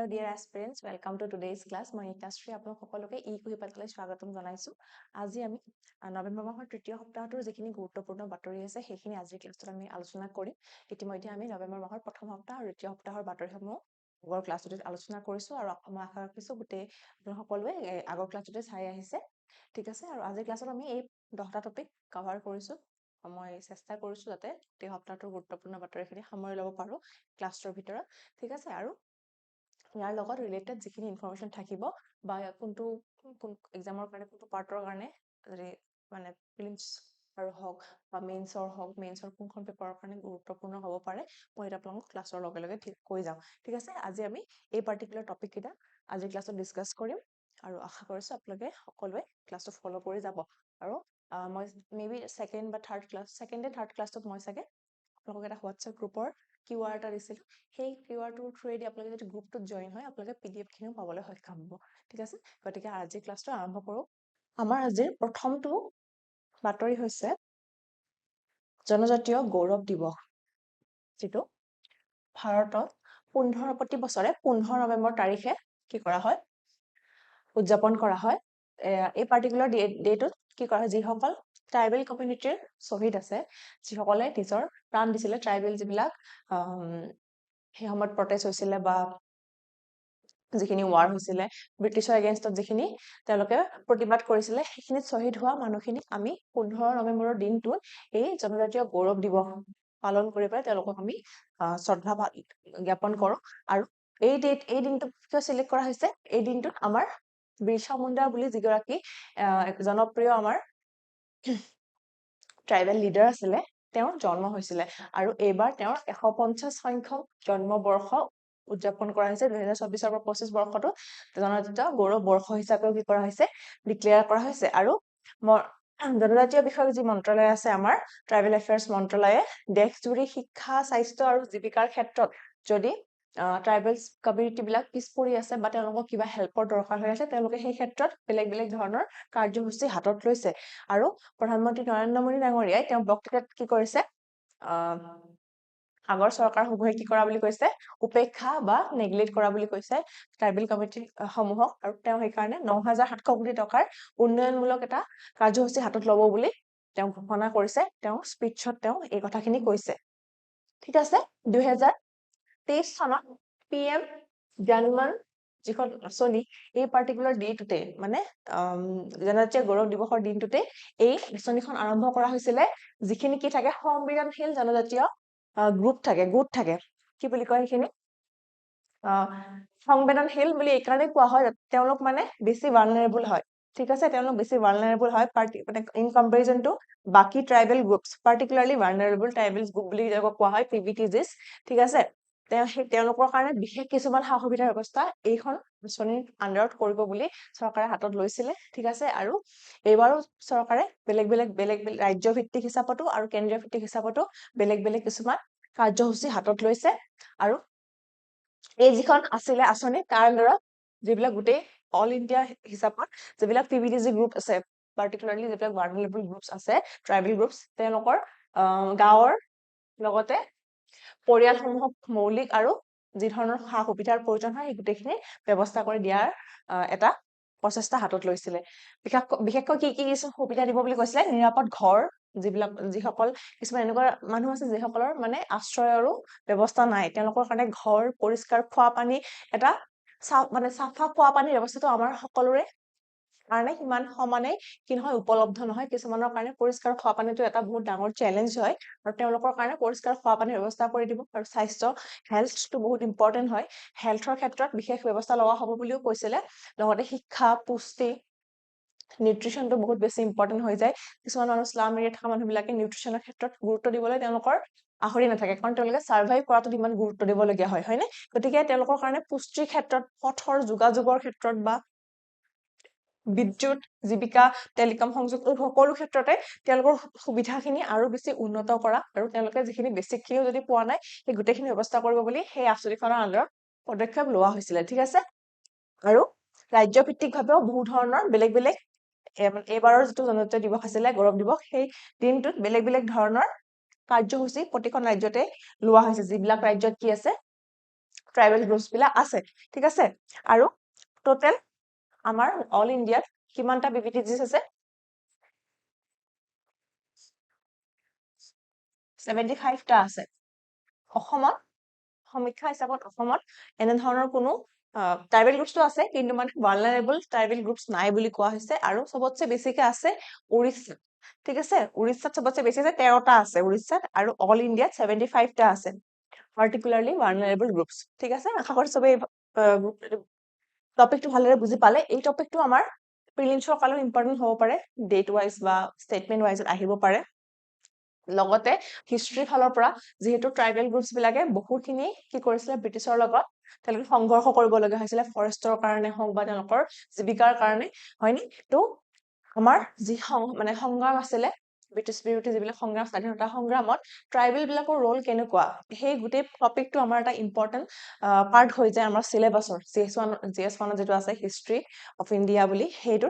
Hello dear aspirants, welcome to today's class. মই নিতাশ্ৰী আপোনাক সকলোকে ই কুহি পাঠলৈ স্বাগতম জনাইছো। আজি আমি নৱেম্বৰ মাহৰ তৃতীয় সপ্তাহটোৰ যিখিনি গুৰুত্বপূৰ্ণ বাতৰি আছে সেইখিনি আজিৰ ক্লাছত আমি আলোচনা কৰিম। ইতিমধ্যে আমি নৱেম্বৰ মাহৰ প্ৰথম সপ্তাহ আৰু দ্বিতীয় সপ্তাহৰ বাতৰিসমূহ আগৰ ক্লাছটোত আলোচনা কৰিছো আৰু মই আশা ৰাখিছো গোটেই আপোনাক সকলোৱে আগৰ ক্লাছটোতে চাই আহিছে। ঠিক আছে, আৰু আজিৰ ক্লাছত আমি এই 10টা টপিক কভাৰ কৰিছো। মই চেষ্টা কৰিছো যাতে এই সপ্তাহটোৰ গুৰুত্বপূৰ্ণ বাতৰিখিনি সামৰি ল'ব পাৰো ক্লাছটোৰ ভিতৰত। ঠিক আছে, আৰু ইয়াৰ লগত ৰিলেটেড যিখিনি ইনফৰমেশ্যন থাকিব বা কোনটো এক্সামৰ কাৰণে কোনটো পাৰ্টৰ কাৰণে মানে প্ৰিলিমছ আৰু হওক বা মেইনছৰ কোনখন পেপাৰৰ কাৰণে গুৰুত্বপূৰ্ণ হ'ব পাৰে মই এটা আপোনালোকক ক্লাছৰ লগে লগে কৈ যাম। ঠিক আছে, আজি আমি এই পাৰ্টিকুলাৰ টপিককেইটা আজিৰ ক্লাছত ডিছকাছ কৰিম আৰু আশা কৰিছো আপোনালোকে সকলোৱে ক্লাছটো ফ'ল' কৰি যাব। আৰু মই মেবি ছেকেণ্ড এণ্ড থাৰ্ড ক্লাছটোত মই চাগে আপোনালোকক এটা হোৱাটছএপ গ্ৰুপৰ QR এটা দিছিলো। সেই QRটোৰ থ্ৰুৱেদি আপোনালোকে যদি গ্ৰুপটোত জইন হয় আপোনালোকে PDF খিনিও পাবলৈ সক্ষম হ'ব। ঠিক আছে, গতিকে আজিৰ ক্লাছটো আৰম্ভ কৰোঁ। আমাৰ আজিৰ প্ৰথমটো বাতৰি হৈছে জনজাতীয় গৌৰৱ দিৱস, যিটো ভাৰতত প্ৰতি বছৰে 15 নৱেম্বৰ তাৰিখে কি কৰা হয়, উদযাপন কৰা হয়। এই পাৰ্টিকুলাৰ ডেটোত কি কৰা হয়, যিসকল ট্ৰাইবেল কমিউনিটিৰ শ্বহীদ আছে, যিসকলে নিজৰ প্ৰাণ দিছিলে, ট্ৰাইবেল যিবিলাক সেই সময়ত প্ৰটেষ্ট হৈছিলে বা যিখিনি ৱাৰ হৈছিলে ব্ৰিটিছৰ এগেইনষ্টত, যিখিনি তেওঁলোকে প্ৰতিবাদ কৰিছিলে, সেইখিনিত শ্বহীদ হোৱা মানুহখিনিক আমি 15 নৱেম্বৰৰ দিনটোত এই জনজাতীয় গৌৰৱ দিৱস পালন কৰি পেলাই তেওঁলোকক আমি শ্ৰদ্ধা জ্ঞাপন কৰো। আৰু এই দিনটো কিয় চিলেক্ট কৰা হৈছে, এই দিনটোত আমাৰ বিৰচা মুণ্ডা বুলি যিগৰাকী জনপ্ৰিয় আমাৰ ট্ৰাইবেল লিডাৰ আছিলে, তেওঁৰ জন্ম হৈছিলে আৰু এইবাৰ তেওঁৰ 150 সংখ্যক জন্মবৰ্ষ উদযাপন কৰা হৈছে। 2024 পৰা 25 বৰ্ষটো জনজাতীয় গৌৰৱ বৰ্ষ হিচাপেও কি কৰা হৈছে, ডিক্লেয়াৰ কৰা হৈছে। আৰু জনজাতীয় বিষয়ক যি মন্ত্ৰালয় আছে আমাৰ ট্ৰাইবেল এফেয়াৰ্ছ মন্ত্ৰালয়ে দেশজুৰি শিক্ষা, স্বাস্থ্য আৰু জীৱিকাৰ ক্ষেত্ৰত যদি ট্ৰাইবেল কমিউনিটি বিলাক পিছ পৰি আছে বা তেওঁলোকক কিবা হেল্পৰ দৰকাৰ হৈ আছে, তেওঁলোকে সেই ক্ষেত্ৰত বেলেগ বেলেগ ধৰণৰ কাৰ্যসূচী হাতত লৈছে। আৰু প্ৰধানমন্ত্ৰী নৰেন্দ্ৰ মোদী ডাঙৰীয়াই তেওঁ বক্তৃতাত কি কৰিছে, আগৰ চৰকাৰসমূহে কি কৰা বুলি কৈছে, উপেক্ষা বা নেগলেক্ট কৰা বুলি কৈছে ট্ৰাইবেল কমিউনিটি সমূহক। আৰু তেওঁ সেইকাৰণে 9,700 কোটি টকাৰ উন্নয়নমূলক এটা কাৰ্যসূচী হাতত ল'ব বুলি তেওঁ ঘোষণা কৰিছে। তেওঁ স্পীচত তেওঁ এই কথাখিনি কৈছে। ঠিক আছে, 2023 চনত PM জনমন যিখন আঁচনি, এই পাৰ্টিকুলাৰ ডেটোতে মানে জনজাতীয় গৌৰৱ দিৱসৰ দিনটোতে এই আঁচনিখন আৰম্ভ কৰা হৈছিলে। যিখিনি কি থাকে, সংবেদনশীল জনজাতীয় গ্ৰুপ থাকে, গোট থাকে, কি বুলি কয় সেইখিনি, সংবেদনশীল বুলি এইকাৰণে কোৱা হয় তেওঁলোক মানে বেছি ভালনাৰেবল হয়। ঠিক আছে, তেওঁলোক বেছি ভালনাৰেবল হয় মানে ইন কম্পেৰিজন টু বাকী tribal groups, particularly vulnerable tribal group বুলি কোৱা হয়, PVTGs। ঠিক আছে, তেওঁলোকৰ কাৰণে বিশেষ কিছুমান সা সুবিধাৰ ব্যৱস্থা এইখন আঁচনিৰ আণ্ডাৰত কৰিব বুলি চৰকাৰে হাতত লৈছিলে। ঠিক আছে, আৰু এইবাৰো চৰকাৰে বেলেগ বেলেগ ৰাজ্য ভিত্তিক হিচাপতো আৰু কেন্দ্ৰীয় ভিত্তিক হিচাপতো বেলেগ বেলেগ কিছুমান কাৰ্যসূচী হাতত লৈছে। আৰু এই যিখন আছিলে আঁচনি, তাৰ আণ্ডাৰত যিবিলাক গোটেই অল ইণ্ডিয়া হিচাপত যিবিলাক PVTG গ্ৰুপ আছে, পাৰ্টিকুলাৰলি যিবিলাক ভালনাৰেবল গ্ৰুপছ আছে, ট্ৰাইবেল গ্ৰুপছ, তেওঁলোকৰ গাঁৱৰ লগতে পৰিয়ালসমূহক মৌলিক আৰু যি ধৰণৰ সা সুবিধাৰ প্ৰয়োজন হয় সেই গোটেইখিনি ব্যৱস্থা কৰি দিয়াৰ এটা প্ৰচেষ্টা হাতত লৈছিলে। বিশেষকৈ কি কি সুবিধা দিব বুলি কৈছিলে, নিৰাপদ ঘৰ, যিসকল কিছুমান এনেকুৱা মানুহ আছে যিসকলৰ মানে আশ্ৰয়ৰো ব্যৱস্থা নাই, তেওঁলোকৰ কাৰণে ঘৰ, পৰিষ্কাৰ খোৱা পানী, এটা চাফা খোৱা পানীৰ ব্যৱস্থাটো আমাৰ সকলোৰে কাৰণে সিমান সমানেই কি নহয়, উপলব্ধ নহয়। কিছুমানৰ কাৰণে পৰিষ্কাৰ খোৱা পানীটো এটা বহুত ডাঙৰ চেলেঞ্জ হয়, আৰু তেওঁলোকৰ কাৰণে পৰিষ্কাৰ খোৱা পানীৰ ব্যৱস্থা কৰি দিব। আৰু স্বাস্থ্য, হেল্থটো বহুত ইম্পৰ্টেণ্ট হয়, হেল্থৰ ক্ষেত্ৰত বিশেষ ব্যৱস্থা লোৱা হ'ব বুলিও কৈছিলে। লগতে শিক্ষা, পুষ্টি, নিউট্ৰিচনটো বহুত বেছি ইম্পৰ্টেণ্ট হৈ যায়। কিছুমান মানুহ স্লাম এৰিয়াত থকা মানুহবিলাকে নিউট্ৰিচনৰ ক্ষেত্ৰত গুৰুত্ব দিবলৈ তেওঁলোকৰ আহৰি নাথাকে, কাৰণ তেওঁলোকে ছাৰ্ভাইভ কৰাটোত ইমান গুৰুত্ব দিবলগীয়া হয়, হয়নে? গতিকে তেওঁলোকৰ কাৰণে পুষ্টিৰ ক্ষেত্ৰত, পথৰ যোগাযোগৰ ক্ষেত্ৰত বা বিদ্যুৎ, জীৱিকা, টেলিকম সংযোগ, সকলো ক্ষেত্ৰতে তেওঁলোকৰ সুবিধাখিনি আৰু বেছি উন্নত কৰা, আৰু তেওঁলোকে যিখিনি বেছিকখিনিও যদি পোৱা নাই সেই গোটেইখিনি ব্যৱস্থা কৰিব বুলি সেই আঁচনিখনৰ আণ্ডাৰত পদক্ষেপ লোৱা হৈছিলে। ঠিক আছে, আৰু ৰাজ্যভিত্তিকভাৱেও বহু ধৰণৰ বেলেগ বেলেগ এইবাৰৰ যিটো জনজাতীয় দিৱস আছিলে, গৌৰৱ দিৱস, সেই দিনটোত বেলেগ বেলেগ ধৰণৰ কাৰ্যসূচী প্ৰতিখন ৰাজ্যতে লোৱা হৈছে। যিবিলাক ৰাজ্যত কি আছে, ট্ৰাইবেল গ্ৰুপছ বিলাক আছে ঠিক আছে আৰু টোটেল আমাৰ অল ইণ্ডিয়াত কিমানটা বিবিটিজিছ আছে 75টা আছে অসমত সমীক্ষা হিচাপত অসমত এনে ধৰণৰ কোনো ট্ৰাইবেল গ্ৰুপছটো আছে কিন্তু মানে ভালনাৰেবল ট্ৰাইবেল গ্ৰুপছ নাই বুলি কোৱা হৈছে আৰু সবতছে বেছিকে আছে উৰিষ্যা ঠিক আছে উৰিষ্যাত সবতছে বেছি আছে 13টা আছে উৰিষ্যাত আৰু অল ইণ্ডিয়াত 75টা আছে পাৰ্টিকুলাৰলি ভালনাৰেবল গ্ৰুপছ ঠিক আছে আশা কৰোঁ সবে টপিকটো ভালদৰে বুজি পালে এই টপিকটো আমাৰ প্ৰিলিমছৰ কাৰণে ইম্পৰ্টেন্ট হ'ব পাৰে ডেট ৱাইজ বা ষ্টেটমেন্ট ৱাইজত আহিব পাৰে লগতে হিষ্ট্ৰী ফালৰ পৰা যেহেতু ট্ৰাইবেল গ্ৰুপছ বিলাকে বহুখিনি কি কৰিছিলে ব্ৰিটিছৰ লগত তেওঁলোকে সংঘৰ্ষ কৰিবলগীয়া হৈছিলে ফৰেষ্টৰ কাৰণে হওক বা তেওঁলোকৰ জীৱিকাৰ কাৰণে হয়নে তো আমাৰ যি মানে সংগ্ৰাম আছিলে ব্ৰিটিছ বিৰুদ্ধে যিবিলাক সংগ্ৰাম স্বাধীনতা সংগ্ৰামত ট্ৰাইবেল বিলাকৰ ৰোল কেনেকুৱা সেই গোটেই টপিকটো আমাৰ এটা ইম্পৰ্টেন্ট পাৰ্ট হৈ যায় আমাৰ চিলেবাছৰ GS1 যেটো আছে হিষ্ট্ৰী অফ ইণ্ডিয়া বুলি সেইটো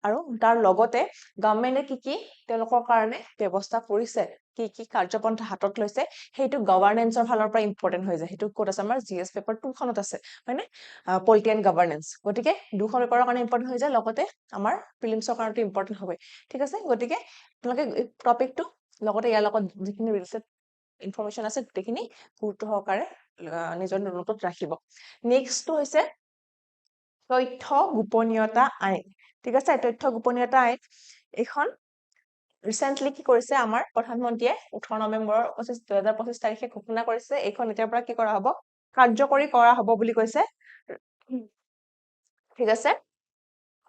আৰু তাৰ লগতে গভৰ্ণমেণ্টে কি তেওঁলোকৰ কাৰণে ব্যৱস্থা কৰিছে কি কাৰ্যপন্থা হাতত লৈছে সেইটো গভৰ্ণেন্সৰ ফালৰ পৰা ইম্পৰ্টেন্ট হৈ যায় সেইটো ক'ত আছে আমাৰ GS পেপাৰ 2 খনত আছে হয়নে পলিটি এণ্ড গভৰ্ণেন্স গতিকে দুখন পেপাৰৰ কাৰণে ইম্পৰ্টেন্ট হৈ যায় লগতে আমাৰ প্ৰিলিমছৰ কাৰণে ইম্পৰ্টেন্ট হবে ঠিক আছে গতিকে আপোনালোকে টপিকটো লগতে ইয়াৰ লগত যিখিনি ৰিলেটেড ইনফৰমেশন আছে গোটেইখিনি গুৰুত্ব সহকাৰে নিজৰ নোটত ৰাখিব নেক্সটটো হৈছে তথ্য গোপনীয়তা আইন ঠিক আছে তথ্য গোপনীয়তা আইন এখন ৰিসেন্টলি কি কৰিছে আমাৰ প্ৰধানমন্ত্ৰীয়ে 18 নৱেম্বৰৰ 2025 তাৰিখে ঘোষণা কৰিছে এইখন এতিয়াৰ পৰা কি কৰা হ'ব কাৰ্যকৰী কৰা হ'ব বুলি কৈছে ঠিক আছে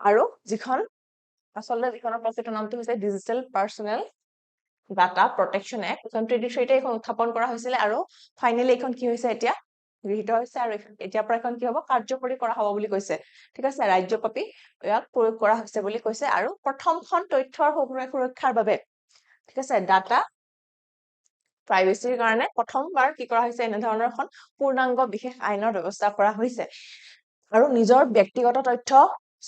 আৰু যিখন আচলতে যিখনৰ প্ৰজেক্টৰ নামটো হৈছে digital personnel data protection act 2023 এখন উত্থাপন কৰা হৈছিল আৰু ফাইনালি এখন কি হৈছে এতিয়া গৃহীত হৈছে আৰু এতিয়াৰ পৰা এখন কি হ'ব কাৰ্যকৰী কৰা হ'ব বুলি কৈছে ঠিক আছে ৰাজ্যপাপী ইয়াক প্ৰয়োগ কৰা হৈছে বুলি কৈছে আৰু প্ৰথমখন তথ্যৰ সুৰক্ষাৰ বাবে ঠিক আছে ডাটা প্ৰাইভেচিৰ কাৰণে প্ৰথমবাৰ কি কৰা হৈছে এনে ধৰণৰ এখন পূৰ্ণাংগ বিশেষ আইনৰ ব্যৱস্থা কৰা হৈছে আৰু নিজৰ ব্যক্তিগত তথ্য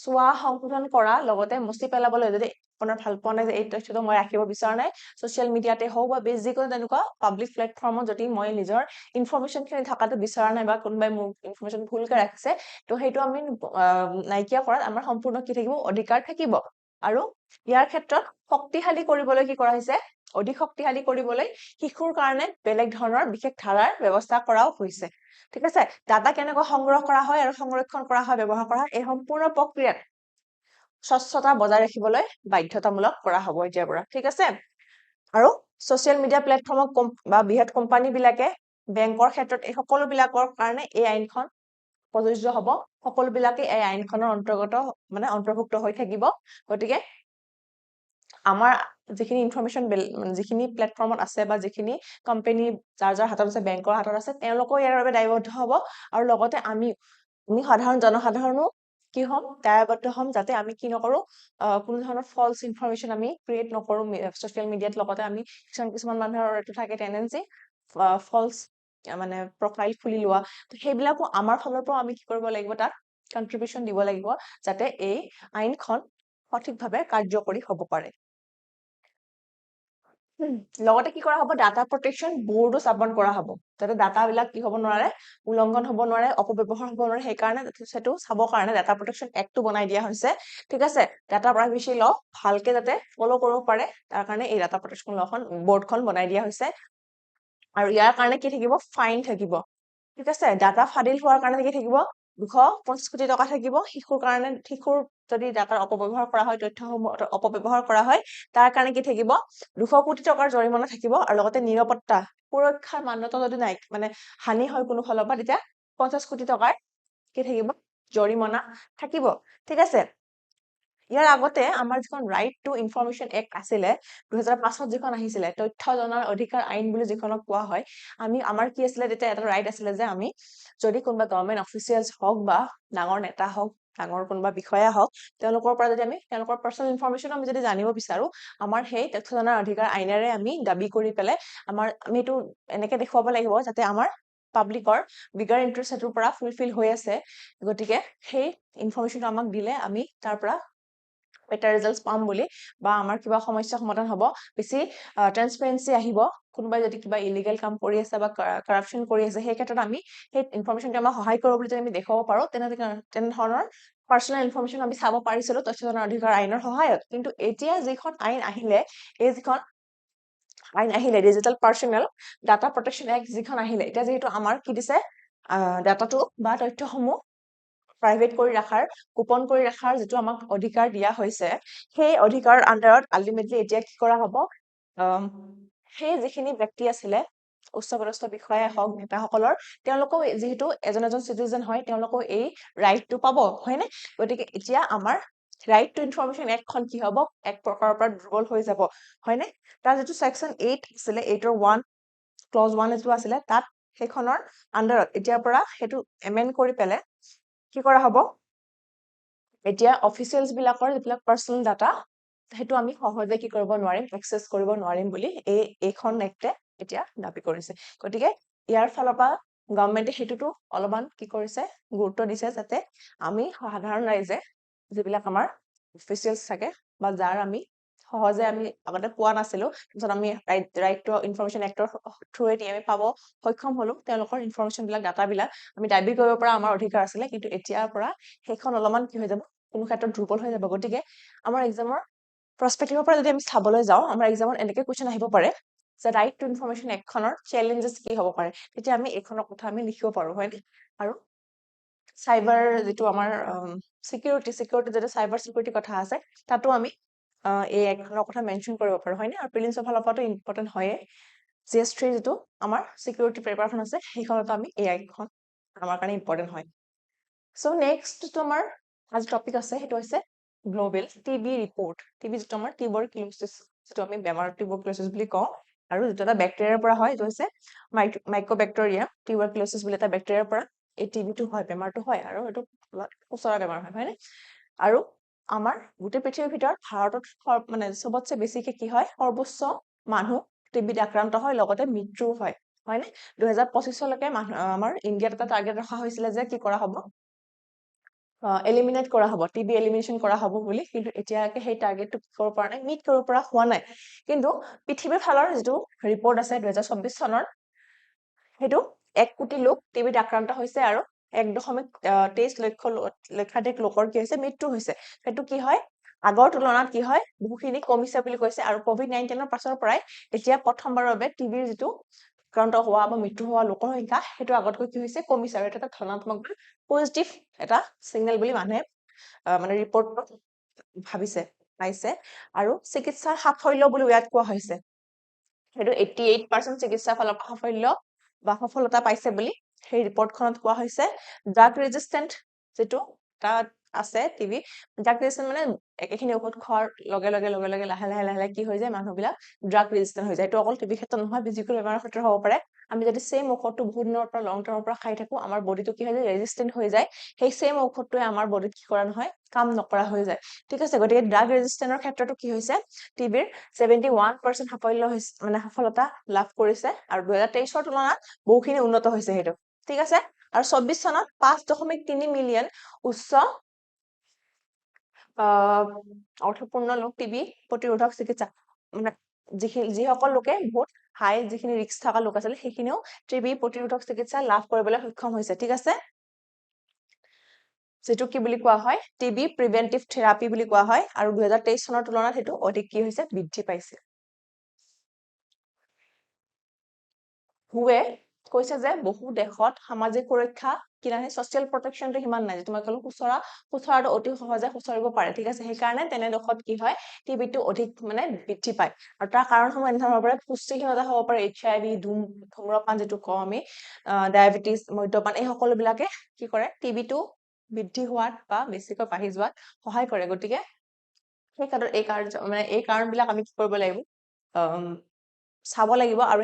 চোৱা সংশোধন কৰা লগতে মুছি পেলাবলৈ যদি আপোনাৰ ভাল পোৱা নাই যে এই তথ্যটো মই ৰাখিব বিচৰা নাই সোশ্যাল মিডিয়াতে হওক বা যিকোনো তেনেকুৱা পাব্লিক প্লেটফৰ্মত যদি মই নিজৰ ইনফৰমেশনখিনি থাকাটো বিচৰা নাই বা কোনোবাই মোৰ ইনফৰমেশন ভুলকৈ ৰাখিছে তো সেইটো আমি নাইকিয়া কৰাত আমাৰ সম্পূৰ্ণ কি থাকিব অধিকাৰ থাকিব আৰু ইয়াৰ ক্ষেত্ৰত শক্তিশালী কৰিবলৈ কি কৰা হৈছে অধিক শক্তিশালী কৰিবলৈ শিশুৰ কাৰণে বেলেগ ধৰণৰ বিশেষ ধাৰাৰ ব্যৱস্থা কৰাও হৈছে ঠিক আছে ডাটা কেনেকৈ সংগ্ৰহ কৰা হয় আৰু সংৰক্ষণ কৰা হয় ব্যৱহাৰ কৰা হয় এই সম্পূৰ্ণ প্ৰক্ৰিয়াত স্বচ্ছতা বজাই ৰাখিবলৈ বাধ্যতামূলক কৰা হ'ব এতিয়াৰ পৰা ঠিক আছে আৰু সোশ্যাল মিডিয়া প্লেটফৰ্মক বা বৃহৎ কোম্পানী বিলাকে বেংকৰ ক্ষেত্ৰত এই সকলো বিলাকৰ কাৰণে এই আইনখন প্ৰযোজ্য হ'ব সকলো বিলাকে এই আইনখনৰ অন্তৰ্গত মানে অন্তৰ্ভুক্ত হৈ থাকিব গতিকে আমাৰ যিখিনি ইনফৰমেশন যিখিনি প্লেটফৰ্মত আছে বা যিখিনি কোম্পানী যাৰ হাতত আছে বেংকৰ হাতত আছে তেওঁলোকও ইয়াৰ বাবে দায়বদ্ধ হ'ব আৰু লগতে আমি সাধাৰণ জনসাধাৰণো কি হ'ম দায়বদ্ধ হ'ম যাতে আমি কি নকৰো কোনো ধৰণৰ ফলছ ইনফৰমেশন আমি ক্ৰিয়েট নকৰো সোশ্যাল মিডিয়াত লগতে আমি কিছুমান মানুহৰ এইটো থাকে টেন্ডেন্সি ফলছ মানে প্ৰফাইল খুলি লোৱা তো সেইবিলাকো আমাৰ ফালৰ পৰা আমি কি কৰিব লাগিব তাত কন্ট্ৰিবিউশন দিব লাগিব যাতে এই আইনখন সঠিকভাৱে কাৰ্যকৰী হ'ব পাৰে লগতে কি কৰা হ'ব ডাটা প্ৰটেকশন বোৰ্ডো স্থাপন কৰা হ'ব যাতে ডাটা বিলাক কি হ'ব নোৱাৰে উলংঘন হ'ব নোৱাৰে অপব্যৱহাৰ হ'ব নোৱাৰে সেই কাৰণে সেটো চাব কাৰণে ডাটা প্ৰটেকশন এক্টটো বনাই দিয়া হৈছে ঠিক আছে ডাটা প্ৰাইভেচি ল ভালকে যাতে ফলো কৰিব পাৰে তাৰ কাৰণে এই ডাটা প্ৰটেকশন লখন বোৰ্ডখন বনাই দিয়া হৈছে আৰু ইয়াৰ কাৰণে কি থাকিব ফাইন থাকিব ঠিক আছে ডাটা ফাদিল হোৱাৰ কাৰণে কি থাকিব 250 কোটি টকা থাকিব শিশুৰ কাৰণে শিশুৰ যদি ডাটাৰ অপব্যৱহাৰ কৰা হয় তথ্যসমূহ অপব্যৱহাৰ কৰা হয় তাৰ কাৰণে কি থাকিব 200 কোটি টকাৰ জৰিমনা থাকিব আৰু লগতে নিৰাপত্তা সুৰক্ষাৰ মানদণ্ড যদি নাই মানে হানি হয় কোনো ফালৰ পৰা তেতিয়া 50 কোটি টকাৰ কি থাকিব জৰিমনা থাকিব ঠিক আছে ইয়াৰ আগতে আমাৰ যিখন ৰাইট টু ইনফৰমেশন এক্ট আছিলে 2005ত যিখন আহিছিলে তথ্য জনাৰ অধিকাৰ আইন বুলি যিখনক কোৱা হয় আমি আমাৰ কি আছিলে তেতিয়া এটা ৰাইট আছিলে যে আমি যদি কোনোবা গভৰ্ণমেণ্ট অফিচিয়েলছ হওক বা ডাঙৰ নেতা হওক ডাঙৰ কোনোবা বিষয়া হওক তেওঁলোকৰ পৰা যদি আমি তেওঁলোকৰ পাৰ্সোনেল ইনফৰমেশন আমি যদি জানিব বিচাৰো আমাৰ সেই তথ্য জনাৰ অধিকাৰ আইনেৰে আমি দাবী কৰি পেলাই আমি এইটো এনেকে দেখুৱাব লাগিব যাতে আমাৰ পাব্লিকৰ বিগাৰ ইন্টাৰেষ্ট এটোৰ পৰা ফুলফিল হৈ আছে গতিকে সেই ইনফৰমেশনটো আমাক দিলে আমি তাৰ পৰা বেটাৰ ৰিজাল্টছ পাম বুলি বা আমাৰ কিবা সমস্যা সমাধান হ'ব, বেছি ট্ৰান্সপাৰেঞ্চি আহিব। কোনোবাই যদি কিবা ইলিগেল কাম কৰি আছে বা কাৰাপশ্যন কৰি আছে, সেই ক্ষেত্ৰত আমি সেই ইনফৰমেশ্যনটো আমাক সহায় কৰিব বুলি যদি আমি দেখুৱাব পাৰোঁ, তেনেধৰণৰ পাৰ্চনেল ইনফৰমেশ্যন আমি চাব পাৰিছিলো তথ্য জনাৰ অধিকাৰ আইনৰ সহায়ত। কিন্তু এতিয়া যিখন আইন আহিলে, যিখন আইন আহিলে digital personal data protection act যিখন আহিলে, এতিয়া যিহেতু আমাৰ কি দিছে, ডাটাটো বা তথ্যসমূহ প্ৰাইভেট কৰি ৰখাৰ, গোপন কৰি ৰখাৰ যিটো আমাক অধিকাৰ দিয়া হৈছে, সেই অধিকাৰৰ আণ্ডাৰত আল্টিমেটলি এতিয়া কি কৰা হ'ব, সেই যিখিনি ব্যক্তি আছিলে, উচ্চপদস্থ বিষয়া হওক, নেতাসকলৰ, তেওঁলোকেও যিহেতু এজন চিটিজেন হয়, তেওঁলোকেও এই ৰাইটটো পাব, হয়নে? গতিকে এতিয়া আমাৰ ৰাইট টু ইনফৰমেশ্যন এক্টখন কি হ'ব, এক প্ৰকাৰৰ পৰা দুৰ্বল হৈ যাব, হয়নে? তাৰ যিটো ছেকশ্যন 8 আছিলে, 8ৰ 1 ক্লজ 1 যিটো আছিলে, তাত সেইখনৰ আণ্ডাৰত এতিয়াৰ পৰা সেইটো এমেণ্ড কৰি পেলাই কি কৰা হ'ব, এতিয়া অফিচিয়েলছ বিলাকৰ যিবিলাক পাৰ্চনেল ডাটা, সেইটো আমি সহজে কি কৰিব নোৱাৰিম, এক্সেছ কৰিব নোৱাৰিম বুলি এইখন এক্টে এতিয়া দাবী কৰিছে। গতিকে ইয়াৰ ফালৰ পৰা গভৰ্ণমেণ্টে সেইটোতো অলপমান কি কৰিছে, গুৰুত্ব দিছে, যাতে আমি সাধাৰণ ৰাইজে, যিবিলাক আমাৰ অফিচিয়েলছ থাকে বা যাৰ আমি সহজে আমি আগতে পোৱা নাছিলো, তাৰপিছত আমি ৰাইট টু ইনফৰমেশ্যন এক্টৰ থ্ৰুৱেদি আমি পাব সক্ষম হলো, তেওঁলোকৰ ইনফৰমেশ্যন বিলাক, ডাটাবিলাক আমি দাবী কৰিব পৰা আমাৰ অধিকাৰ আছিলে। কিন্তু এতিয়াৰ পৰা সেইখন অলপমান কি হৈ যাব, কোনো ক্ষেত্ৰত দুৰ্বল হৈ যাব। গতিকে আমাৰ এক্সামৰ প্ৰস্পেক্টিভৰ পৰা যদি আমি চাবলৈ যাওঁ, আমাৰ এক্সামত এনেকে কুৱেশ্যন আহিব পাৰে যে ৰাইট টু ইনফৰমেশ্যন এক্টখনৰ চেলেঞ্জেছ কি হ'ব পাৰে, তেতিয়া আমি এইখনৰ কথা আমি লিখিব পাৰো, হয়নে? আৰু চাইবাৰ যিটো আমাৰ চিকিউৰিটি যিটো চাইবাৰ চিকিউৰিটি কথা আছে, তাতো আমি এই এক্টখনৰ কথা মেনশ্যন কৰিব পাৰো, হয়নে? আৰু প্ৰিলিমছৰ ফালৰ পৰাতো ইম্পৰ্টেণ্ট হয়ে, GS3 যিটো আমাৰ চিকিউৰিটি পেপাৰখন আছে, সেইখনতো আমি এই এক্টখন আমাৰ কাৰণে ইম্পৰ্টেণ্ট হয়। চ' নেক্সট যিটো আমাৰ আজি টপিক আছে, সেইটো হৈছে গ্ল'বেল টিবি ৰিপৰ্ট। টিবি যিটো আমাৰ টিউবাৰকিউলোচিছ, যিটো আমি বেমাৰ টিউবাৰকিউলোচিছ বুলি কওঁ, আৰু যিটো এটা বেক্টেৰিয়াৰ পৰা হয়, এইটো হৈছে মাইক্ৰ'বেক্টেৰিয়া টিউবাৰকিউলোচিছ বুলি এটা বেক্টেৰিয়াৰ পৰা এই টিবিটো হয়, বেমাৰটো হয়, আৰু এইটো খুচৰা বেমাৰ হয়, হয়নে? আৰু আমাৰ গোটেই পৃথিৱীৰ ভিতৰত ভাৰতত মানে চবতছে বেছিকে কি হয়, সৰ্বোচ্চ মানুহ টিবিত আক্ৰান্ত হয়, লগতে মৃত্যুও হয়, হয়নে? 2025লৈকে আমাৰ ইণ্ডিয়াত এটা টাৰ্গেট ৰখা হৈছিলে যে কি কৰা হ'ব, এলিমিনেট কৰা হ'ব, টিবি এলিমিনেশ্যন কৰা হ'ব বুলি। কিন্তু এতিয়ালৈকে সেই টাৰ্গেটটো কি কৰিব পৰা নাই, মিট কৰিব পৰা হোৱা নাই। কিন্তু পৃথিৱীৰ ফালৰ যিটো ৰিপৰ্ট আছে 2024 চনৰ, সেইটো 1 কোটি লোক টিবিত আক্ৰান্ত হৈছে, আৰু 1.23 লক্ষাধিক লোকৰ কি হৈছে, মৃত্যু হৈছে। সেইটো কি হয়, আগৰ তুলনাত কি হয়, বহুখিনি কমিছে বুলি কৈছে। আৰু COVID-19ৰ পাছৰ পৰাই এতিয়া প্ৰথমবাৰৰ বাবে টিবিৰ যিটো আক্ৰান্ত হোৱা বা মৃত্যু হোৱা লোকৰ সংখ্যা, সেইটো আগতকৈ কি হৈছে, কমিছে। আৰু এটা ধনাত্মক বা পজিটিভ এটা চিগনেল বুলি মানুহে মানে ৰিপৰ্ট ভাবিছে, পাইছে। আৰু চিকিৎসাৰ সাফল্য বুলি ইয়াত কোৱা হৈছে, সেইটো 88% চিকিৎসা ফালৰ পৰা সাফল্য বা সফলতা পাইছে বুলি সেই ৰিপৰ্টখনত কোৱা হৈছে। ড্ৰাগ ৰেজিষ্টেণ্ট যিটো তাত আছে টিবি, ড্ৰাগ ৰেজিষ্টেণ্ট মানে একেখিনি ঔষধ খোৱাৰ লগে লগে লাহে লাহে কি হৈ যায়, মানুহবিলাক ড্ৰাগ ৰেজিষ্টেণ্ট হৈ যায়। এইটো অকল টিবিৰ ক্ষেত্ৰত নহয়, যিকোনো বেমাৰৰ ক্ষেত্ৰত হ'ব পাৰে। আমি যদি চেম ঔষধটো বহুত দিনৰ পৰা, লং টাৰ্মৰ পৰা খাই থাকো, আমাৰ বডিটো কি হৈ যায়, ৰেজিষ্টেণ্ট হৈ যায়। সেই চেম ঔষধটোৱে আমাৰ বডিত কি কৰা নহয়, কাম নকৰা হৈ যায়, ঠিক আছে? গতিকে ড্ৰাগ ৰেজিষ্টেণ্টৰ ক্ষেত্ৰতো কি হৈছে, টিবিৰ 71% সাফল্য হৈছে, মানে সফলতা লাভ কৰিছে। আৰু 2023ৰ তুলনাত বহুখিনি উন্নত হৈছে সেইটো, ঠিক আছে? আৰু 24 চনত 5.3 মিলিয়ন উচ্চ অৰ্থপূৰ্ণ লোক টিবি প্ৰতিৰোধক চিকিৎসা, মানে যিসকল লোকে বহুত হাই, যিখিনি ৰিস্ক থকা লোক আছিলে, সেইখিনিও টিবি প্ৰতিৰোধক চিকিৎসা লাভ কৰিবলৈ সক্ষম হৈছে, ঠিক আছে? যিটো কি বুলি কোৱা হয়, টিবি প্ৰিভেন্টিভ থেৰাপি বুলি কোৱা হয়। আৰু 2023 চনৰ তুলনাত সেইটো অধিক কি হৈছে, বৃদ্ধি পাইছে। হুৱে কৈছে যে বহু দেশত সামাজিক সুৰক্ষা কি নাই, ছচিয়েল প্ৰটেকশ্যনটো সিমান নাই, যিটো মই ক'লো খুচৰাটো অতি সহজে খুচৰিব পাৰে, ঠিক আছে? সেইকাৰণে তেনে দেশত কি হয়, টিবিটো অধিক মানে বৃদ্ধি পায়। আৰু তাৰ কাৰণসমূহ এনে হ'ব পাৰে, পুষ্টিহীনতা হ'ব পাৰে, HIV, ধূম্ৰপান যিটো কওঁ আমি, ডায়েবেটিছ, মদ্যপান, এই সকলোবিলাকে কি কৰে, টিবিটো বৃদ্ধি হোৱাত বা বেছিকৈ বাঢ়ি যোৱাত সহায় কৰে। গতিকে সেই ক্ষেত্ৰত এই কাৰণবিলাক আমি কি কৰিব লাগিব, চাব লাগিব। আৰু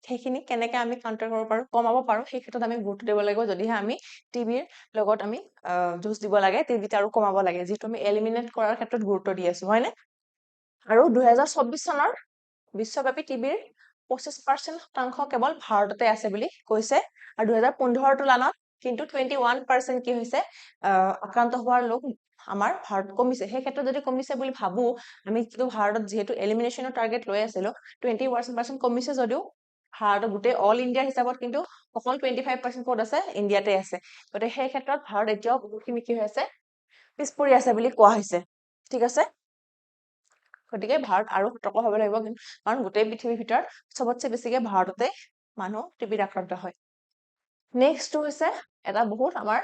সেইখিনি কেনেকে আমি কাউণ্টাৰ কৰিব পাৰো, কমাব পাৰো, সেই ক্ষেত্ৰত আমি গুৰুত্ব দিব লাগিব। যদিহে আমি টিবিৰ লগত আমি যুঁজ দিব লাগে, টিবিত আৰু কমাব লাগে, যিটো আমি এলিমিনেট কৰাৰ ক্ষেত্ৰত গুৰুত্ব দি আছো, হয়নে? আৰু 2024 চনৰ বিশ্বব্যাপী টিবিৰ 25% শতাংশ কেৱল ভাৰততে আছে বুলি কৈছে। আৰু 2015 তুলনাত কিন্তু 21% কি হৈছে আক্ৰান্ত হোৱাৰ লোক আমাৰ ভাৰত কমিছে সেই ক্ষেত্ৰত যদি কমিছে বুলি ভাবো আমি কিন্তু ভাৰতত যিহেতু এলিমিনেশ্যনৰ টাৰ্গেট লৈ আছিলো 21% কমিছে যদিও ভাৰতৰ গোটেই অল ইণ্ডিয়াৰ হিচাপত কিন্তু অকল 25% ক'ত আছে ইণ্ডিয়াতে আছে গতিকে সেই ক্ষেত্ৰত ভাৰত এতিয়াও বহুতখিনি কি হৈ আছে পিছ পৰি আছে বুলি কোৱা হৈছে ঠিক আছে গতিকে ভাৰত আৰু সতৰ্ক হ'ব লাগিব কাৰণ গোটেই পৃথিৱীৰ ভিতৰত চবতছে বেছিকে ভাৰততে মানুহ টিবিত আক্ৰান্ত হয় নেক্সটটো হৈছে এটা বহুত আমাৰ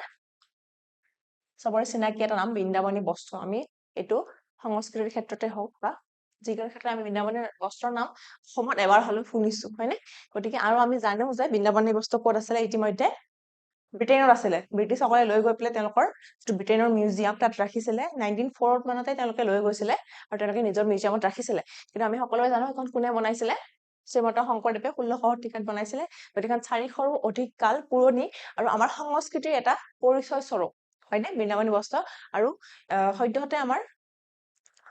চবৰে চিনাকি এটা নাম বৃন্দাবনী বস্ত্ৰ আমি এইটো সংস্কৃতিৰ ক্ষেত্ৰতে হওক বা যিকোনো ক্ষেত্ৰত আমি বৃন্দাবনী বস্ত্ৰৰ নাম অসমত এবাৰ হলেও শুনিছো হয়নে গতিকে আৰু আমি জানো যে বৃন্দাবনী বস্ত্ৰ ক'ত আছিলে ইতিমধ্যে ব্ৰিটেইনত আছিলে ব্ৰিটিছসকলে লৈ গৈ পেলাই তেওঁলোকৰ যিটো ব্ৰিটেইনৰ মিউজিয়াম তাত ৰাখিছিলে 1904 মানতে তেওঁলোকে লৈ গৈছিলে আৰু তেওঁলোকে নিজৰ মিউজিয়ামত ৰাখিছিলে কিন্তু আমি সকলোৱে জানো এখন কোনে বনাইছিলে শ্ৰীমন্ত শংকৰদেৱে 1600 শতিকাত বনাইছিলে গতিকে 400ৰো অধিক কাল পুৰণি আৰু আমাৰ সংস্কৃতিৰ এটা পৰিচয় স্বৰূপ হয়নে বৃন্দাবনী বস্ত্ৰ আৰু সদ্যহতে আমাৰ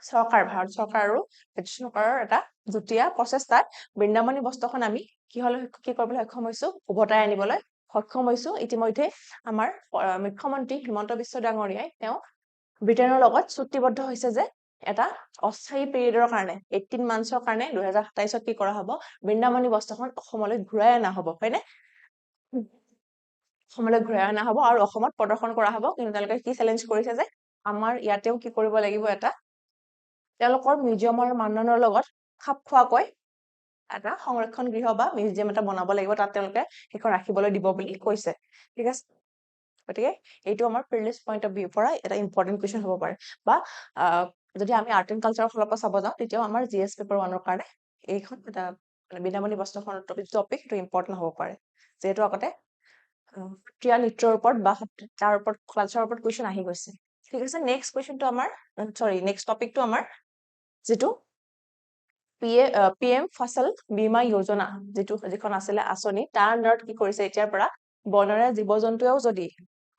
চৰকাৰ ভাৰত চৰকাৰ আৰু ব্ৰিটিছ চৰকাৰৰ এটা যুটীয়া প্ৰচেষ্টাত বৃন্দাবনী বস্ত্ৰখন আমি কি কৰিবলৈ সক্ষম হৈছো উভতাই আনিবলৈ সক্ষম হৈছো ইতিমধ্যে আমাৰ মুখ্যমন্ত্ৰী হিমন্ত বিশ্ব ডাঙৰীয়াই তেওঁ ব্ৰিটেইনৰ লগত চুক্তিবদ্ধ হৈছে যে এটা অস্থায়ী পিৰিয়ডৰ কাৰণে 18 মান্থছৰ কাৰণে 2027ত কি কৰা হ'ব বৃন্দাবনী বস্ত্ৰখন অসমলৈ ঘূৰাই অনা হ'ব হয়নে অসমলৈ ঘূৰাই অনা হ'ব আৰু অসমত প্ৰদৰ্শন কৰা হ'ব কিন্তু তেওঁলোকে কি চেলেঞ্জ কৰিছে যে আমাৰ ইয়াতেও কি কৰিব লাগিব এটা তেওঁলোকৰ মিউজিয়ামৰ মানদণ্ডৰ লগত খাপ খোৱাকৈ এটা সংৰক্ষণ গৃহ বা মিউজিয়াম এটা বনাব লাগিব তাত তেওঁলোকে সেইখন ৰাখিবলৈ দিব বুলি কৈছে ঠিক আছে গতিকে এইটো আমাৰ প্ৰিলিমছ পইণ্ট অফ ভিউ পৰা এটা ইম্পৰ্টেণ্ট কুৱেশ্যন হ'ব পাৰে বা যদি আমি আৰ্ট এণ্ড কালচাৰৰ ফালৰ পৰা চাব যাওঁ তেতিয়াও আমাৰ GS পেপাৰ 1ৰ কাৰণে এইখন এটা বৃন্দাবনী বস্ত্ৰখনৰ টপিক সেইটো ইম্পৰ্টেণ্ট হ'ব পাৰে যিহেতু আগতে সত্ৰীয়া নৃত্যৰ ওপৰত বা তাৰ ওপৰত কালচাৰৰ ওপৰত কুৱেশ্যন আহি গৈছে ঠিক আছে নেক্সট কুৱেশ্যনটো আমাৰ নেক্সট টপিকটো আমাৰ যিটো PM ফসল বীমা যোজনা যিখন আছিলে আঁচনি তাৰ আণ্ডাৰত কি কৰিছে এতিয়াৰ পৰা বনৰীয়া জীৱ-জন্তুৱেও যদি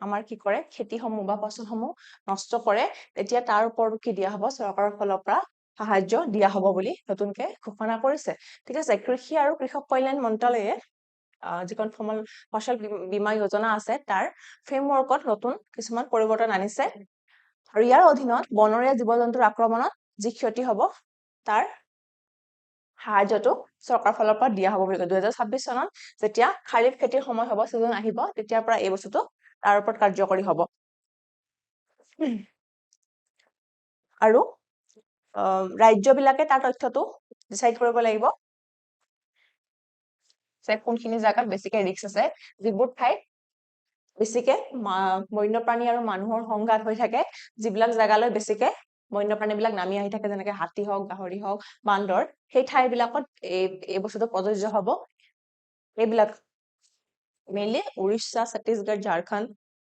আমাৰ কি কৰে খেতিসমূহ বা ফচলসমূহ নষ্ট কৰে তেতিয়া তাৰ ওপৰত কি দিয়া হ'ব চৰকাৰৰ ফালৰ পৰা সাহায্য দিয়া হ'ব বুলি নতুনকে ঘোষণা কৰিছে ঠিক আছে কৃষি আৰু কৃষক কল্যাণ মন্ত্ৰালয়ে যিখন ফসল বীমা যোজনা আছে তাৰ ফ্ৰেমৱৰ্কত নতুন কিছুমান পৰিৱৰ্তন আনিছে আৰু ইয়াৰ অধীনত বনৰীয়া জীৱ-জন্তুৰ আক্ৰমণত যি ক্ষতি হ'ব তাৰ সাহায্যটো চৰকাৰৰ ফালৰ পৰা দিয়া হ'ব বুলি কয় 2026 চনত যেতিয়া খাৰিফ খেতিৰ সময় হ'ব সিজন আহিব তেতিয়াৰ পৰা এই বস্তুটো তাৰ ওপৰত কাৰ্যকৰী হ'ব আৰু ৰাজ্যবিলাকে তাৰ তথ্যটো ডিচাইড কৰিব লাগিব যে কোনখিনি জাগাত বেছিকে ৰিস্ক আছে যিবোৰ ঠাইত বেছিকে বন্যপ্ৰাণী আৰু মানুহৰ সংঘাত হৈ থাকে যিবিলাক জাগালৈ বেছিকে বন্যপ্ৰাণীবিলাক নামি আহি থাকে যেনেকে হাতী হওক গাহৰি হওক বান্দৰ সেই ঠাইবিলাকত এই বস্তুটো প্ৰযোজ্য হ'ব এইবিলাক মেইনলি উৰিষ্যা ছত্তীশগড় ঝাৰখণ্ড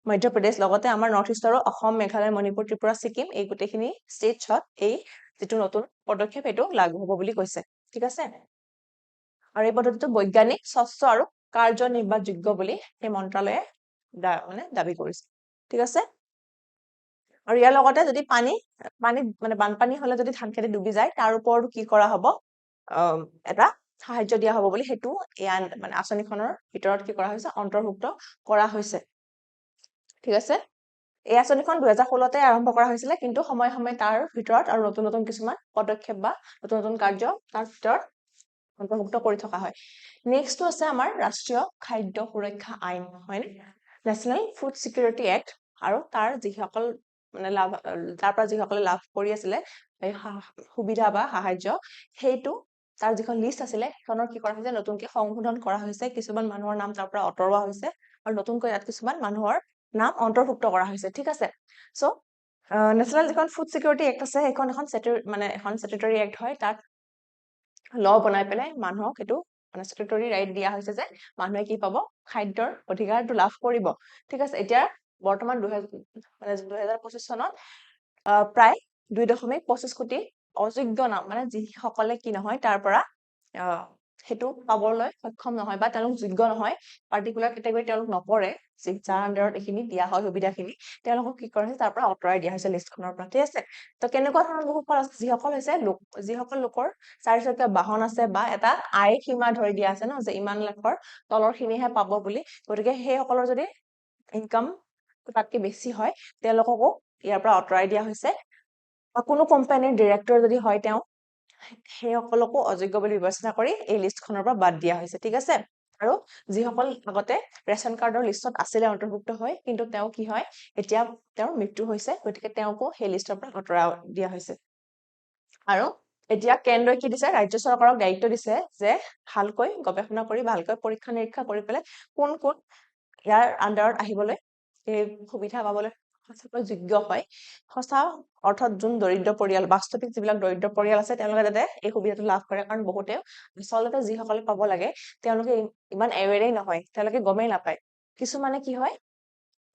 মধ্যপ্ৰদেশ লগতে আমাৰ নৰ্থ ইষ্টৰো অসম মেঘালয় মণিপুৰ ত্ৰিপুৰা ছিকিম এই গোটেইখিনি ষ্টেটছত এই যিটো নতুন পদক্ষেপ এইটো লাগু হ'ব বুলি কৈছে ঠিক আছে আৰু এই পদ্ধতিটো বৈজ্ঞানিক স্বচ্ছ আৰু কাৰ্যনিৰ্বাহযোগ্য বুলি এই মন্ত্ৰালয়ে দাবী কৰিছে ঠিক আছে আৰু ইয়াৰ লগতে যদি বানপানী হলে যদি ধান খেতি ডুবি যায় তাৰ ওপৰতো কি কৰা হ'ব এটা সাহায্য দিয়া হ'ব বুলি সেইটো আঁচনিখনৰ ভিতৰত কি কৰা হৈছে অন্তৰ্ভুক্ত কৰা হৈছে ঠিক আছে এই আঁচনিখন 2016তে আৰম্ভ কৰা হৈছিলে কিন্তু সময়ে সময়ে তাৰ ভিতৰত আৰু নতুন নতুন কিছুমান পদক্ষেপ বা নতুন নতুন কাৰ্য তাৰ ভিতৰত অন্তৰ্ভুক্ত কৰি থকা হয় নেক্সটটো আছে আমাৰ ৰাষ্ট্ৰীয় খাদ্য সুৰক্ষা আইন হয়নে নেশ্যনেল ফুড চিকিউৰিটি এক্ট আৰু তাৰ যিসকল তাৰ পৰা যিসকলে লাভ কৰি আছিলে এই সুবিধা বা সাহায্য সেইটো তাৰ যিখন লিষ্ট আছিলে সেইখনৰ কি কৰা হৈছে নতুনকে সংশোধন কৰা হৈছে কিছুমান মানুহৰ নাম তাৰ পৰা আঁতৰোৱা হৈছে আৰু নতুনকৈ ইয়াত কিছুমান মানুহৰ নাম অন্তৰ্ভুক্ত কৰা হৈছে ঠিক আছে সো নেশ্যনেল যিখন ফুড চিকিউৰিটি এক্ট আছে সেইখন এখন ষ্টেটুটৰী এক্ট হয় তাত ল বনাই পেলাই মানুহক এইটো ষ্টেটুটৰী ৰাইট দিয়া হৈছে যে মানুহে কি পাব খাদ্যৰ অধিকাৰটো লাভ কৰিব ঠিক আছে এতিয়া বৰ্তমান 2025 চনত প্ৰায় 2.25 কোটি অযোগ্য নাম যিসকলে কি নহয় তাৰ পৰা সেইটো পাবলৈ সক্ষম নহয় বা তেওঁলোক যোগ্য নহয় পাৰ্টিকুলাৰ কেটেগৰী তেওঁলোক নপৰে যাৰ আণ্ডাৰত এইখিনি দিয়া হয় সুবিধাখিনি তেওঁলোকক কি কৰা হৈছে তাৰ পৰা আঁতৰাই দিয়া হৈছে লিষ্টখনৰ পৰা ঠিক আছে তো কেনেকুৱা ধৰণৰ লোকসকল আছে যিসকল লোকৰ চাৰিচকীয়া বাহন আছে বা এটা আয় সীমা ধৰি দিয়া আছে ন যে ইমান লাখৰ তলৰ খিনিহে পাব বুলি গতিকে সেইসকলৰ যদি ইনকাম তাতকে বেছি হয় তেওঁলোককো ইয়াৰ পৰা আঁতৰাই দিয়া হৈছে বা কোনো কোম্পানীৰ ডিৰেক্টৰ যদি হয় তেওঁ সেইসকলকো অযোগ্য বুলি বিবেচনা কৰি এই লিষ্টখনৰ পৰা বাদ দিয়া হৈছে ঠিক আছে আৰু যিসকল আগতে ৰেচন কাৰ্ডৰ লিষ্টত আছিলে অন্তৰ্ভুক্ত হয় কিন্তু তেওঁ কি হয় এতিয়া তেওঁৰ মৃত্যু হৈছে গতিকে তেওঁকো সেই লিষ্টৰ পৰা আঁতৰাই দিয়া হৈছে আৰু এতিয়া কেন্দ্ৰই কি দিছে ৰাজ্য চৰকাৰক দায়িত্ব দিছে যে ভালকৈ গৱেষণা কৰি ভালকৈ পৰীক্ষা নিৰীক্ষা কৰি পেলাই কোন কোন ইয়াৰ আণ্ডাৰত আহিবলৈ এই সুবিধা পাবলৈ সঁচাকৈ যোগ্য হয় সঁচা অৰ্থত যোন দৰিদ্ৰ পৰিয়াল বাস্তৱিক যিবিলাক দৰিদ্ৰ পৰিয়াল আছে তেওঁলোকে যাতে এই সুবিধাটো লাভ কৰে কাৰণ বহুতে আচলতে যিসকলে পাব লাগে তেওঁলোকে ইমান এৱেৰেই নহয় তেওঁলোকে গমেই নাপায় কিছুমানে কি হয়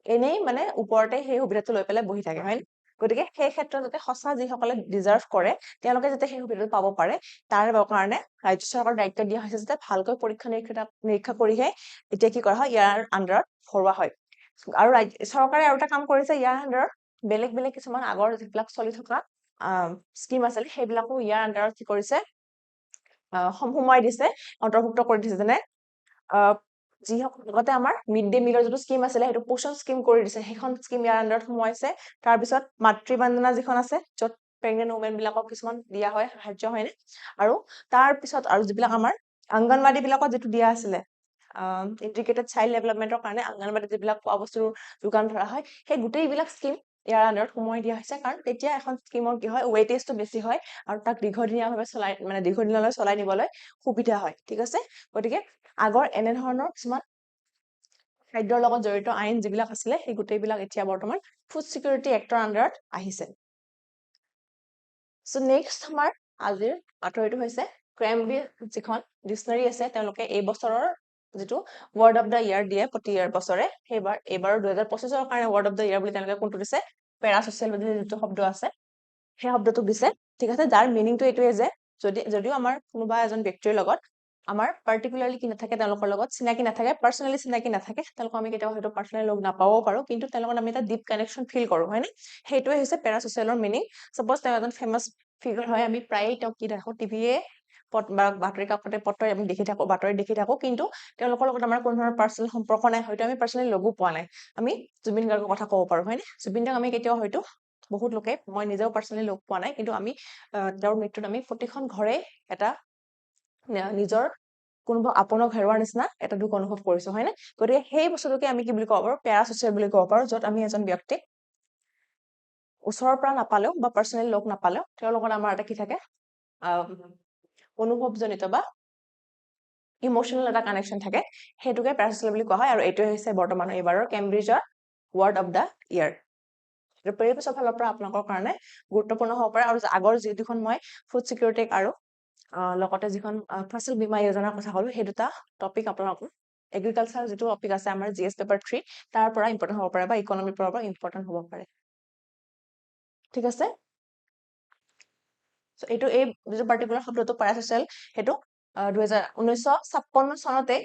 এনেই মানে ওপৰতে সেই সুবিধাটো লৈ পেলাই বহি থাকে হয় গতিকে সেই ক্ষেত্ৰত যাতে সঁচা যিসকলে ডিজাৰ্ভ কৰে তেওঁলোকে যাতে সেই সুবিধাটো পাব পাৰে তাৰ কাৰণে ৰাজ্য চৰকাৰৰ দায়িত্ব দিয়া হৈছে যাতে ভালকৈ পৰীক্ষা নিৰীক্ষা কৰিহে এতিয়া কি কৰা হয় ইয়াৰ আণ্ডাৰত ভৰোৱা হয় আৰু চৰকাৰে আৰু এটা কাম কৰিছে ইয়াৰ আণ্ডাৰত বেলেগ বেলেগ কিছুমান আগৰ যিবিলাক চলি থকা স্কিম আছিল সেইবিলাকো ইয়াৰ আণ্ডাৰত কি কৰিছে সোমোৱাই দিছে অন্তৰ্ভুক্ত কৰি দিছে যেনে যিসকল আগতে আমাৰ মিড ডে মিলৰ যিটো স্কিম আছিলে সেইটো পোষণ স্কিম কৰি দিছে সেইখন স্কিম ইয়াৰ আণ্ডাৰত সোমোৱাইছে তাৰপিছত মাতৃ বন্দনা যিখন আছে য'ত প্ৰেগনেণ্ট ওমেন বিলাকক কিছুমান দিয়া হয় সাহায্য হয়নে আৰু তাৰপিছত আৰু যিবিলাক আমাৰ অংগনবাদী বিলাকত যিটো দিয়া আছিলে ইণ্টিগ্ৰেটেড চাইল্ড ডেভেলপমেণ্টৰ কাৰণে অংগনবাদী যিবিলাক খোৱা বস্তুৰ যোগান ধৰা হয় সেই গোটেইবিলাক স্কিম ইয়াৰ আণ্ডাৰত সোমোৱাই দিয়া হৈছে কাৰণ তেতিয়া এখন স্কিমৰ কি হয় ৱেইটেজটো বেছি হয় আৰু তাক দীৰ্ঘদিনীয়াভাৱে চলাই মানে দীৰ্ঘদিনলৈ চলাই নিবলৈ সুবিধা হয় ঠিক আছে গতিকে আগৰ এনেধৰণৰ কিছুমান খাদ্যৰ লগত জড়িত আইন যিবিলাক আছিলে সেই গোটেইবিলাক এতিয়া বৰ্তমান ফুড চিকিউৰিটি এক্টৰ আণ্ডাৰত আহিছে চ' নেক্সট আমাৰ আজিৰ বাতৰিটো হৈছে ক্ৰেমব্ৰি যিখন ডিক্সনাৰী আছে তেওঁলোকে এই বছৰৰ যিটো ৱৰ্ড অফ দ্য ইয়াৰ দিয়ে প্ৰতি ইয়াৰ বছৰে সেইবাৰ এইবাৰ 2025ৰ কাৰণে ৱৰ্ড অফ দ্য ইয়াৰ বুলি তেওঁলোকে কোনটো দিছে পেৰাছচিয়েল বুলি যিটো শব্দ আছে সেই শব্দটোক দিছে ঠিক আছে যাৰ মিনিংটো এইটোৱে যে যদিও আমাৰ কোনোবা এজন ব্যক্তিৰ লগত আমাৰ পাৰ্টিকুলাৰলি কি নাথাকে তেওঁলোকৰ লগত চিনাকি নাথাকে পাৰ্চনেলি চিনাকি নাথাকে তেওঁলোকক আমি কেতিয়াবা হয়তো পাৰ্চনেলি লগ নাপাবও পাৰো কিন্তু তেওঁলোকৰ আমি এটা ডিপ কানেকশ্যন ফিল কৰো হয়নে সেইটোৱে হৈছে পেৰাছচিয়েলৰ মিনিং চাপ'জ তেওঁ এজন ফেমাছ ফিগাৰ হয় আমি প্ৰায়ে তেওঁক কি দেখো টিভিয়ে বা বাতৰি কাকতে পত্ৰই আমি দেখি থাকো বাতৰি দেখি থাকো কিন্তু তেওঁলোকৰ লগত আমাৰ কোনো ধৰণৰ পাৰ্চনেল সম্পৰ্ক নাই হয়তো আমি পাৰ্চনেলি লগো পোৱা নাই আমি জুবিন গাৰ্গৰ কথা ক'ব পাৰো হয়নে জুবিন দাক আমি কেতিয়াও হয়তো বহুত লোকে মই নিজেও পাৰ্চনেলি লগ পোৱা নাই কিন্তু আমি তেওঁৰ মৃত্যুত আমি প্ৰতিখন ঘৰে এটা নিজৰ কোনোবা আপোনক হেৰুৱাৰ নিচিনা এটা দুখ অনুভৱ কৰিছো হয়নে গতিকে সেই বস্তুটোকে আমি কি বুলি ক'ব পাৰো পেৰাছচিয়েল বুলি ক'ব পাৰো য'ত আমি এজন ব্যক্তিক ওচৰৰ পৰা নাপালেও বা পাৰ্চনেলি লগ নাপালেও তেওঁৰ লগত আমাৰ এটা কি থাকে অনুভৱজনিত বা ইমোচনেল এটা কানেকশ্যন থাকে সেইটোকে পেৰাছচিয়েল বুলি কোৱা হয় আৰু এইটোৱে হৈছে বৰ্তমান এইবাৰৰ কেম্ব্ৰিজৰ ৱৰ্ড অফ দ্য ইয়াৰ পেৰিপেছৰ ফালৰ পৰা আপোনালোকৰ কাৰণে গুৰুত্বপূৰ্ণ হ'ব পাৰে আৰু আগৰ যি দুখন মই ফুড চিকিউৰিটি আৰু লগতে যিখন ফচল বীমা যোজনাৰ কথা ক'লো সেই দুটা টপিক আপোনালোকৰ এগ্ৰিকালচাৰ যিটো টপিক আছে আমাৰ GS পেপাৰ 3 তাৰ পৰা ইম্পৰ্টেণ্ট হ'ব পাৰে বা ইকনমিৰ পৰা ইম্পৰ্টেণ্ট হ'ব পাৰে ঠিক আছে এইটো এই যিটো পাৰ্টিকুলাৰ শব্দটো পেৰাছচিয়েল সেইটো 1956 চনতে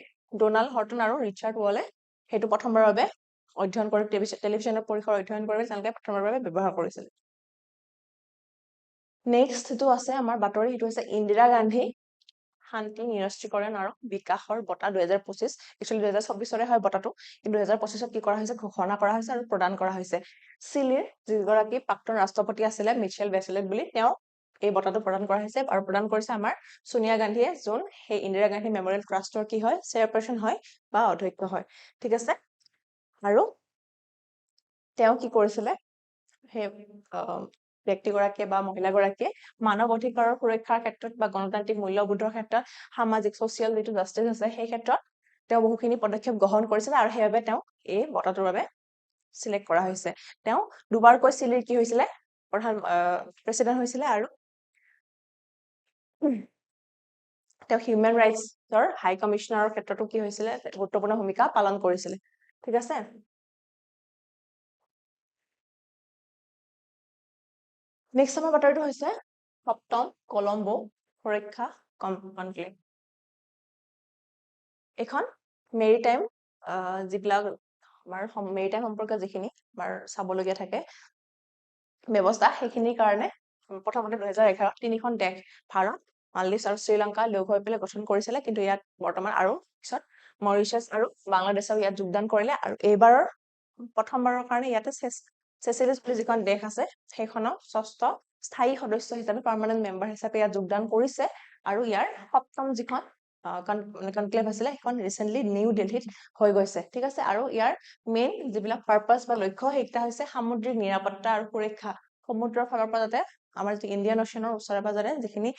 ডোনাল্ড হৰ্টন আৰু ৰিচাৰ্ড ৱলে সেইটো প্ৰথমবাৰৰ বাবে অধ্যয়ন কৰি টেলিভিছনৰ পৰিসৰ অধ্যয়ন কৰি তেওঁলোকে প্ৰথমবাৰৰ বাবে ব্যৱহাৰ কৰিছিল নেক্সট যিটো আছে আমাৰ বাতৰি সেইটো হৈছে ইন্দিৰা গান্ধী শান্তি নিৰস্ত্ৰীকৰণ আৰু বিকাশৰ বঁটা 2025 একচুৱেলি 2024 হয় বঁটাটো কিন্তু 2025ত কি কৰা হৈছে ঘোষণা কৰা হৈছে আৰু প্ৰদান কৰা হৈছে চিলিৰ যিগৰাকী প্ৰাক্তন ৰাষ্ট্ৰপতি আছিলে মিচেল বেচেলেট বুলি তেওঁ এই বঁটাটো প্ৰদান কৰা হৈছে আৰু প্ৰদান কৰিছে আমাৰ সোনিয়া গান্ধীয়ে যোন সেই ইন্দিৰা গান্ধী মেমৰিয়েল ট্ৰাষ্টৰ কি হয় চেয়াৰপাৰসন হয় বা অধ্যক্ষ হয় ঠিক আছে আৰু তেওঁ কি কৰিছিলে সেই ব্যক্তিগৰাকীয়ে বা মহিলাগৰাকীয়ে মানৱ অধিকাৰৰ সুৰক্ষাৰ ক্ষেত্ৰত বা গণতান্ত্ৰিক মূল্যবোধৰ ক্ষেত্ৰত সামাজিক ছচিয়েল যিটো জাষ্টিছ আছে সেই ক্ষেত্ৰত তেওঁ বহুখিনি পদক্ষেপ গ্ৰহণ কৰিছিলে আৰু সেইবাবে তেওঁ এই বঁটাটোৰ বাবে চিলেক্ট কৰা হৈছে তেওঁ দুবাৰকৈ চিলিৰ কি হৈছিলে প্ৰধান প্ৰেচিডেণ্ট হৈছিলে আৰু তেওঁ হিউমেন ৰাইটছৰ হাই কমিছনাৰৰ ক্ষেত্ৰতো কি হৈছিলে গুৰুত্বপূৰ্ণ ভূমিকা পালন কৰিছিলে ঠিক আছে নেক্সট আমাৰ বাতৰিটো হৈছে সপ্তম কলম্বো সুৰক্ষা কনক্লেভ এখন মেৰিটাইম যিবিলাক আমাৰ মেৰিটাইম সম্পৰ্কীয় যিখিনি আমাৰ চাবলগীয়া থাকে ব্যৱস্থা সেইখিনিৰ কাৰণে প্ৰথমতে 2011 তিনিখন দেশ ভাৰত মালদ্বীপ আৰু শ্ৰীলংকা লগ হৈ পেলাই গঠন কৰিছিলে কিন্তু ইয়াত বৰ্তমান আৰু পিছত মৰিচাছ আৰু বাংলাদেশক ইয়াত যোগদান কৰিলে আৰু এইবাৰৰ প্ৰথমবাৰৰ কাৰণে ইয়াতে চেচেলিছ বুলি যিখন দেশ আছে সেইখনৰ 6ষ্ঠ স্থায়ী সদস্য হিচাপে পাৰ্মানেণ্ট মেম্বাৰ হিচাপে ইয়াত যোগদান কৰিছে আৰু ইয়াৰ 7ম যিখন কনক্লেভ আছিলে সেইখন ৰিচেন্টলি নিউ দিল্লীত হৈ গৈছে ঠিক আছে আৰু ইয়াৰ মেইন যিবিলাক পাৰপাস বা লক্ষ্য সেইটা হৈছে সামুদ্ৰিক নিৰাপত্তা আৰু সুৰক্ষা সমুদ্ৰৰ ফালৰ পৰা যাতে আমাৰ যি ইণ্ডিয়ান অচিয়ানৰ ওচৰে পাজৰে যিখিনি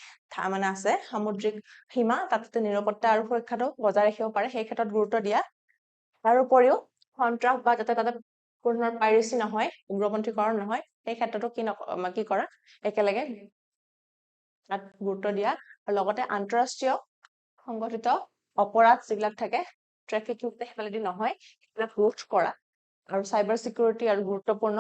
মানে আছে সামুদ্ৰিক সীমা তাতে নিৰাপত্তা আৰু সুৰক্ষাটো বজাই ৰাখিব পাৰে সেই ক্ষেত্ৰত গুৰুত্ব দিয়া তাৰ উপৰিও সন্ত্ৰাস বা যাতে তাতে কোনো পাইৰেচি নহয় উগ্ৰপন্থীকৰণ নহয় সেই ক্ষেত্ৰতো কি কৰা একেলগে তাত গুৰুত্ব দিয়া আৰু লগতে আন্তঃৰাষ্ট্ৰীয় সংগঠিত অপৰাধ যিবিলাক থাকে ট্ৰেফিকিং সেইফালেদি নহয় সেইবিলাক ৰোধ কৰা আৰু চাইবাৰ সিকিউৰিটি আৰু গুৰুত্বপূৰ্ণ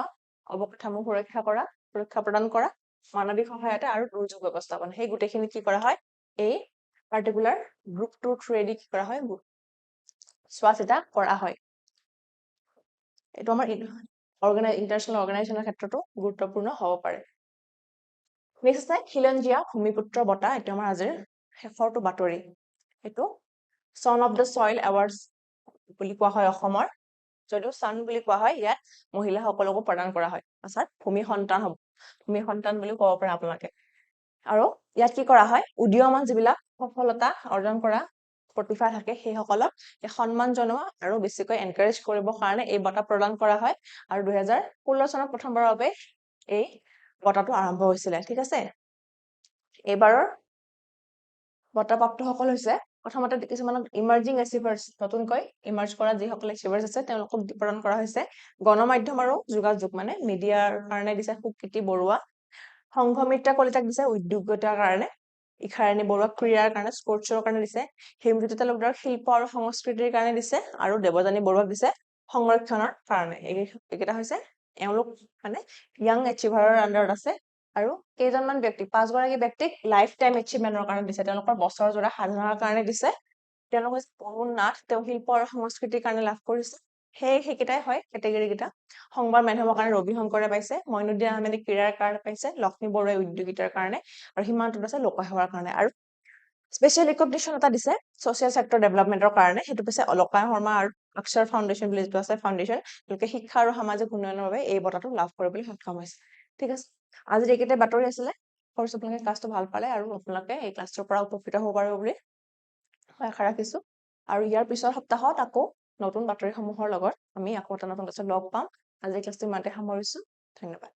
অৱকাঠামো সুৰক্ষা প্ৰদান কৰা মানৱিক সহায়তা আৰু দুৰ্যোগ ব্যৱস্থাপনা সেই গোটেইখিনি কি কৰা হয় এই পাৰ্টিকুলাৰ গ্ৰুপটোৰ থ্ৰুৱেদি কি কৰা হয় চোৱা চিতা কৰা হয় এইটো আমাৰ ইণ্টাৰনেশ্যনেল অৰ্গেনাইজেশ্যনৰ ক্ষেত্ৰতো গুৰুত্বপূৰ্ণ হ'ব পাৰে নেক্সট আছে খিলঞ্জীয়া ভূমিপুত্ৰ বঁটা এইটো আমাৰ আজিৰ শেষৰটো বাতৰি এইটো son of the soil awards বুলি কোৱা হয় অসমৰ যদিও সন বুলি কোৱা হয় ইয়াত মহিলাসকলকো প্ৰদান কৰা হয় অৰ্থাৎ ভূমি সন্তান বুলি ক'ব পাৰে আপোনালোকে আৰু ইয়াত কি কৰা হয় উদীয়মান যিবিলাক সফলতা অৰ্জন কৰা প্ৰতিভা থাকে সেইসকলক সন্মান জনোৱা আৰু বেছিকৈ এনকাৰেজ কৰিবৰ কাৰণে এই বঁটা প্ৰদান কৰা হয় আৰু 2016 চনত প্ৰথমবাৰৰ বাবে এই বঁটাটো আৰম্ভ হৈছিলে ঠিক আছে এইবাৰৰ বঁটাপ্ৰাপ্তসকল হৈছে প্ৰথমতে কিছুমান ইমাৰ্জিং এচিভাৰ্ছ নতুনকৈ ইমাৰ্জ কৰা যিসকল এচিভাৰ্ছ আছে তেওঁলোকক প্ৰদান কৰা হৈছে গণমাধ্যম আৰু যোগাযোগ মানে মিডিয়াৰ কাৰণে দিছে সুকৃতি বৰুৱা সংঘমিত্ৰা কলিতাক দিছে উদ্যোগতাৰ কাৰণে ইখাৰাণী বৰুৱাক ক্ৰীড়াৰ কাৰণে স্পৰ্টছৰ কাৰণে দিছে হিমজ্যোতি তালুকদাৰক শিল্প আৰু সংস্কৃতিৰ কাৰণে দিছে আৰু দেৱযানী বৰুৱাক দিছে সংৰক্ষণৰ কাৰণে এইকেইটা হৈছে এওঁলোক মানে ইয়াং এচিভাৰৰ আণ্ডাৰত আছে আৰু কেইজনমান ব্যক্তি 5গৰাকী ব্যক্তিক লাইফ টাইম এচিভমেন্টৰ কাৰণে দিছে তেওঁলোকৰ বছৰ জোৰা সাধনাৰ কাৰণে দিছে তেওঁলোক হৈছে অৰুণ নাথ তেওঁ শিল্প আৰু সংস্কৃতিৰ কাৰণে লাভ কৰিছে সেইকেইটাই হয় কেটেগৰী কেইটা সংবাদ মাধ্যমৰ কাৰণে ৰবি শংকৰে পাইছে মইনুদ্দিন আহমেদে ক্ৰীড়াৰ কাৰণে পাইছে লক্ষ্মী বৰুৱাই উদ্যোগিতাৰ কাৰণে আৰু হিমান্ত দাসে লোকসেৱাৰ কাৰণে আৰু স্পেচিয়েল ৰিকগনিশ্যন এটা দিছে ছচিয়েল ছেক্টৰ ডেভেলপমেন্টৰ কাৰণে সেইটো পিছে অলকা শৰ্মা আৰু অক্ষৰ ফাউণ্ডেশ্যন বুলি যিটো আছে ফাউণ্ডেশ্যন তেওঁলোকে শিক্ষা আৰু সামাজিক উন্নয়নৰ বাবে এই বঁটাটো লাভ কৰিবলৈ সক্ষম হৈছে ঠিক আছে আজিৰ এইকেইটা বাতৰি আছিলে ফৰ্চ আপোনালোকে ক্লাছটো ভাল পালে আৰু আপোনালোকে এই ক্লাছটোৰ পৰা উপকৃত হ'ব পাৰিব বুলি মই আশা ৰাখিছো আৰু ইয়াৰ পিছৰ সপ্তাহত আকৌ নতুন বাতৰিসমূহৰ লগত আমি আকৌ এটা নতুন ক্লাছত লগ পাম আজিৰ ক্লাছটো ইমানতে সামৰিছো ধন্যবাদ